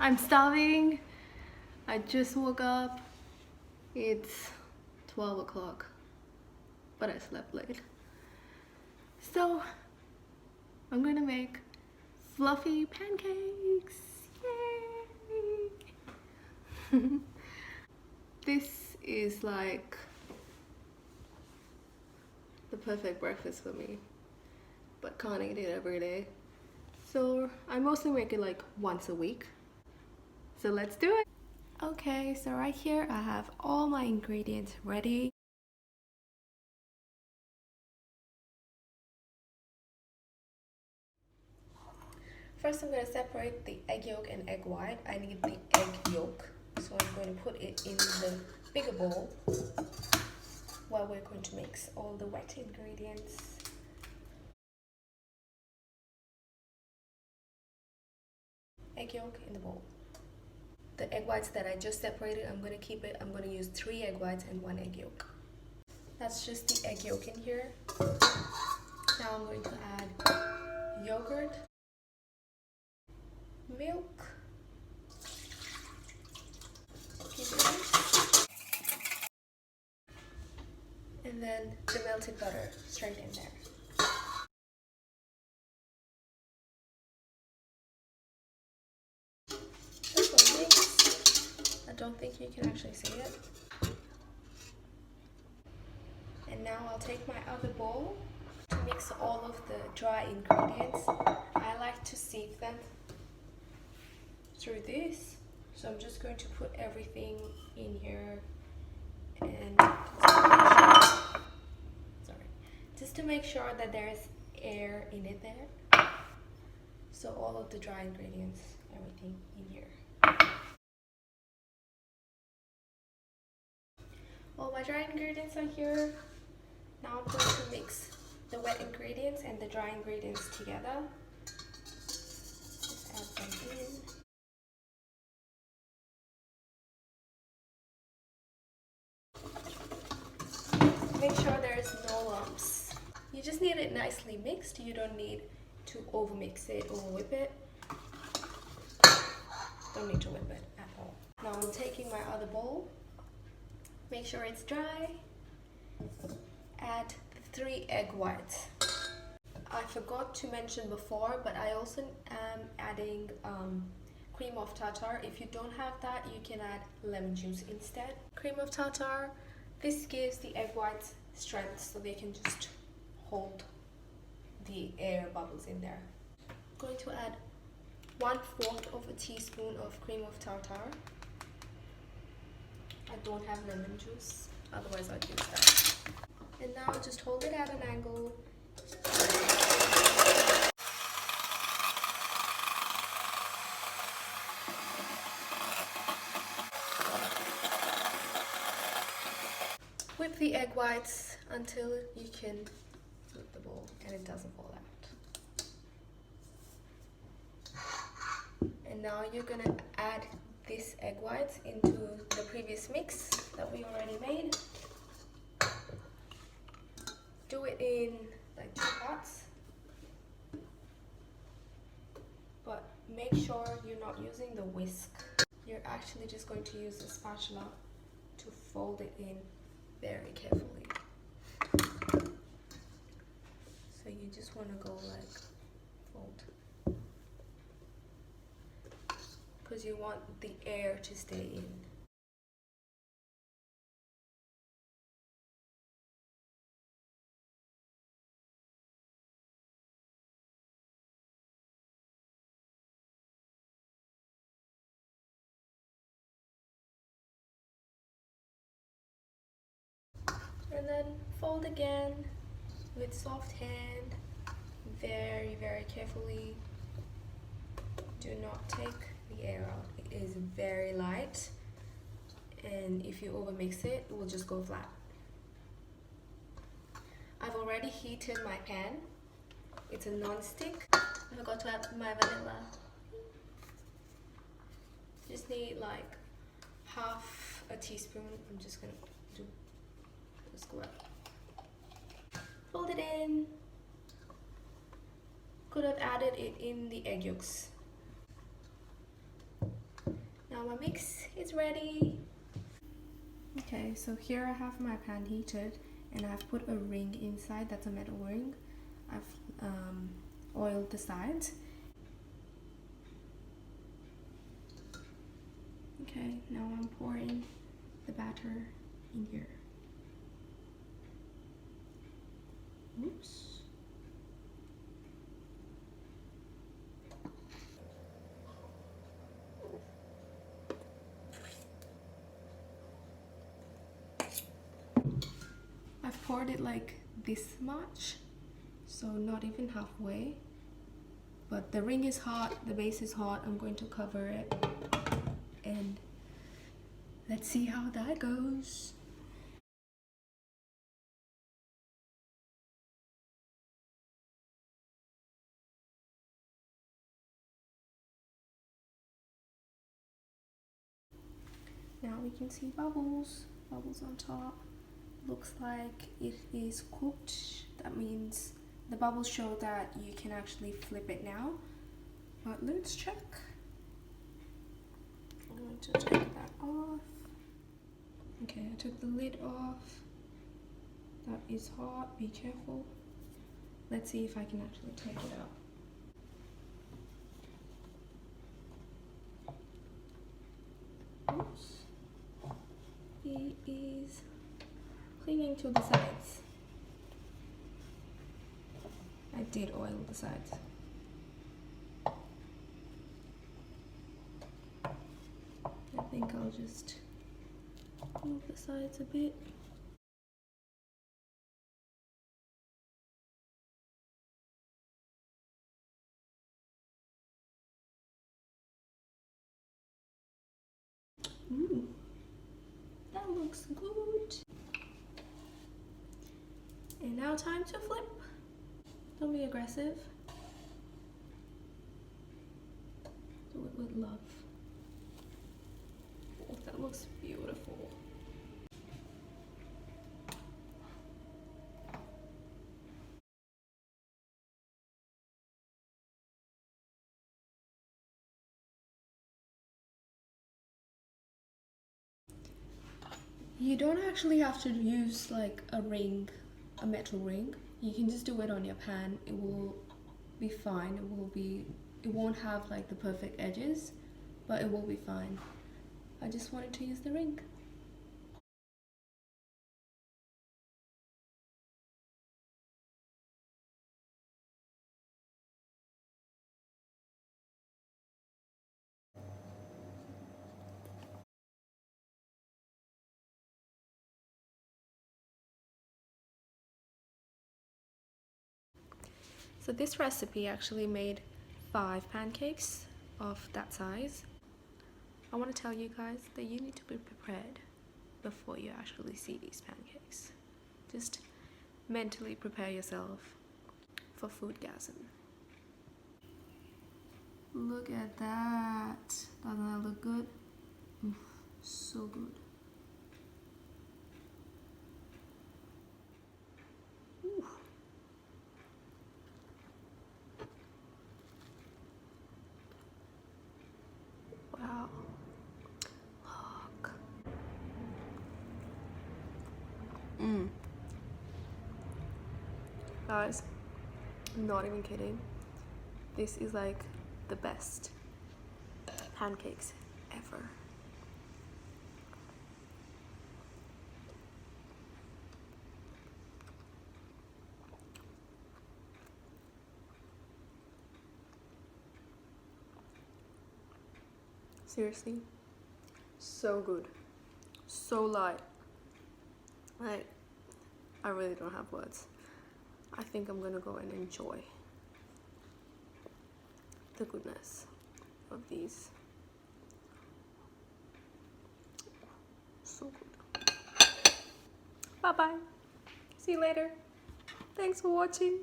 I'm starving. I just woke up. It's 12 o'clock, but I slept late. So I'm gonna make fluffy pancakes. Yay! This is like the perfect breakfast for me, but can't eat it every day. So I mostly make it like once a week. So let's do it. Okay, so right here I have all my ingredients ready. First I'm going to separate the egg yolk and egg white. I need the egg yolk, so I'm going to put it in the bigger bowl while we're going to mix all the wet ingredients. Egg yolk in the bowl. The egg whites that I just separated, I'm going to keep it. I'm going to use 3 egg whites and 1 egg yolk. That's just the egg yolk in here. Now I'm going to add yogurt, milk, and then the melted butter straight in there. Just one mix. I don't think you can actually see it. And now I'll take my other bowl to mix all of the dry ingredients. I like to sieve them through this. So I'm just going to put everything in here and just to make sure that there's air in it there. So all of the dry ingredients, everything in here. All my dry ingredients are here. Now I'm going to mix the wet ingredients and the dry ingredients together. Just add them in. Make sure there's no lumps. You just need it nicely mixed. You don't need to overmix it or whip it. Don't need to whip it at all. Now I'm taking my other bowl. Make sure it's dry. Add 3 egg whites. I forgot to mention before, but I also am adding cream of tartar. If you don't have that, you can add lemon juice instead. Cream of tartar. This gives the egg whites strength so they can just hold the air bubbles in there. I'm going to add 1/4 of a teaspoon of cream of tartar. I don't have lemon juice, otherwise I'd use that. And now just hold it at an angle. Whip the egg whites until you can whip the bowl and it doesn't fall out. And now you're gonna add this egg whites into the previous mix that we already made. Do it in like 2 parts, but make sure you're not using the whisk. You're actually just going to use a spatula to fold it in very carefully. So you just want to go like fold, because you want the air to stay in. And then fold again with soft hand, very, very carefully. Do not take the air out. It is very light, and if you overmix it, it will just go flat. I've already heated my pan. It's a non-stick. I forgot to add my vanilla. Just need like half a teaspoon. I'm just gonna do this square. Fold it in. Could have added it in the egg yolks. now my mix is ready. Okay, so here I have my pan heated and I've put a ring inside. That's a metal ring. I've oiled the sides. Okay, now I'm pouring the batter in here. Oops. I've poured it like this much, so not even halfway. But the ring is hot, the base is hot. I'm going to cover it and let's see how that goes. Now we can see bubbles on top. Looks like it is cooked. That means the bubbles show that you can actually flip it now. But let's check. I'm going to take that off. Okay, I took the lid off. That is hot, be careful. Let's see if I can actually take it out. Oops. It is clinging to the sides. I did oil the sides. I think I'll just move the sides a bit. Ooh, that looks good. And now time to flip. Don't be aggressive. Do it with love. Oh, that looks beautiful. You don't actually have to use like a ring, a metal ring. You can just do it on your pan. It will be fine. It won't have like the perfect edges, but it will be fine. I just wanted to use the ring. So this recipe actually made 5 pancakes of that size. I want to tell you guys that you need to be prepared before you actually see these pancakes. Just mentally prepare yourself for foodgasm. Look at that. Doesn't that look good? Oof, so good. Oof. Wow. Look. Guys, I'm not even kidding. This is like the best pancakes ever. Seriously, so good, so light. Like, I really don't have words. I think I'm gonna go and enjoy the goodness of these. So good. Bye bye. See you later. Thanks for watching.